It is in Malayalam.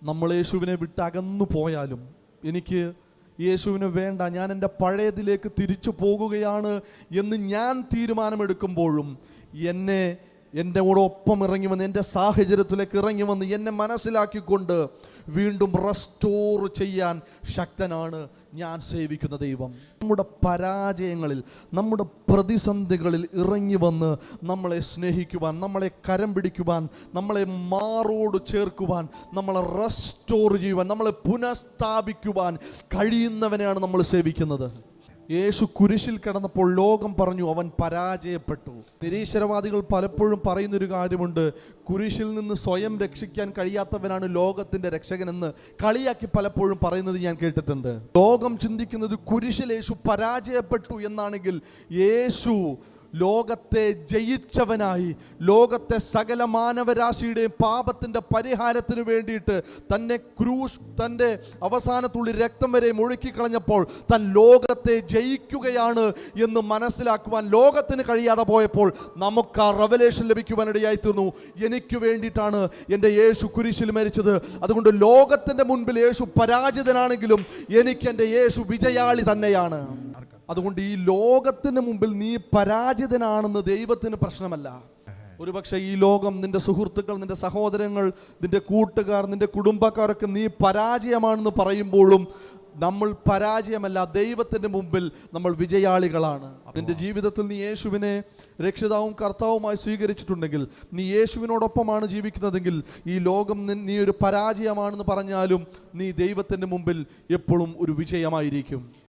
നമ്മൾ യേശുവിനെ വിട്ട് അകന്നു പോയാലും, എനിക്ക് യേശുവിന് വേണ്ട, ഞാൻ എൻ്റെ പഴയതിലേക്ക് തിരിച്ചു പോകുകയാണ് എന്ന് ഞാൻ തീരുമാനമെടുക്കുമ്പോഴും എൻ്റെ കൂടെ ഒപ്പം ഇറങ്ങി വന്ന്, എൻ്റെ സാഹചര്യത്തിലേക്ക് ഇറങ്ങി വന്ന് എന്നെ മനസ്സിലാക്കിക്കൊണ്ട് വീണ്ടും റെസ്റ്റോർ ചെയ്യാൻ ശക്തനാണ് ഞാൻ സേവിക്കുന്ന ദൈവം. നമ്മുടെ പരാജയങ്ങളിൽ, നമ്മുടെ പ്രതിസന്ധികളിൽ ഇറങ്ങി വന്ന് നമ്മളെ സ്നേഹിക്കുവാൻ, നമ്മളെ കരം പിടിക്കുവാൻ, നമ്മളെ മാറോട് ചേർക്കുവാൻ, നമ്മളെ റെസ്റ്റോർ ചെയ്യുവാൻ, നമ്മളെ പുനഃസ്ഥാപിക്കുവാൻ കഴിയുന്നവനെയാണ് നമ്മൾ സേവിക്കുന്നത്. യേശു കുരിശിൽ കിടന്നപ്പോൾ ലോകം പറഞ്ഞു അവൻ പരാജയപ്പെട്ടു. നിരീശ്വരവാദികൾ പലപ്പോഴും പറയുന്നൊരു കാര്യമുണ്ട്, കുരിശിൽ നിന്ന് സ്വയം രക്ഷിക്കാൻ കഴിയാത്തവനാണ് ലോകത്തിൻ്റെ രക്ഷകനെന്ന് കളിയാക്കി പലപ്പോഴും പറയുന്നത് ഞാൻ കേട്ടിട്ടുണ്ട്. ലോകം ചിന്തിക്കുന്നത് കുരിശിൽ യേശു പരാജയപ്പെട്ടു എന്നാണെങ്കിൽ, യേശു ലോകത്തെ ജയിച്ചവനായി, ലോകത്തെ സകല മാനവരാശിയുടെയും പാപത്തിൻ്റെ പരിഹാരത്തിന് വേണ്ടിയിട്ട് തൻ്റെ അവസാനത്തുള്ളി രക്തം വരെ ഒഴുക്കിക്കളഞ്ഞപ്പോൾ താൻ ലോകത്തെ ജയിക്കുകയാണ് എന്ന് മനസ്സിലാക്കുവാൻ ലോകത്തിന് കഴിയാതെ പോയപ്പോൾ നമുക്ക് ആ റെവലേഷൻ ലഭിക്കുവാനിടയായി തീർന്നു. എനിക്ക് വേണ്ടിയിട്ടാണ് എൻ്റെ യേശു കുരിശിൽ മരിച്ചത്. അതുകൊണ്ട് ലോകത്തിൻ്റെ മുൻപിൽ യേശു പരാജിതനാണെങ്കിലും എനിക്ക് എൻ്റെ യേശു വിജയാളി തന്നെയാണ്. അതുകൊണ്ട് ഈ ലോകത്തിന് മുമ്പിൽ നീ പരാജിതനാണെന്ന് ദൈവത്തിന് പ്രശ്നമല്ല. ഒരുപക്ഷെ ഈ ലോകം, നിന്റെ സുഹൃത്തുക്കൾ, നിന്റെ സഹോദരങ്ങൾ, നിന്റെ കൂട്ടുകാർ, നിന്റെ കുടുംബക്കാരൊക്കെ നീ പരാജയമാണെന്ന് പറയുമ്പോഴും നമ്മൾ പരാജയമല്ല, ദൈവത്തിൻ്റെ മുമ്പിൽ നമ്മൾ വിജയാളികളാണ്. നിന്റെ ജീവിതത്തിൽ നീ യേശുവിനെ രക്ഷിതാവും കർത്താവുമായി സ്വീകരിച്ചിട്ടുണ്ടെങ്കിൽ, നീ യേശുവിനോടൊപ്പമാണ് ജീവിക്കുന്നതെങ്കിൽ, ഈ ലോകം നീ ഒരു പരാജയമാണെന്ന് പറഞ്ഞാലും നീ ദൈവത്തിൻ്റെ മുമ്പിൽ എപ്പോഴും ഒരു വിജയമായിരിക്കും.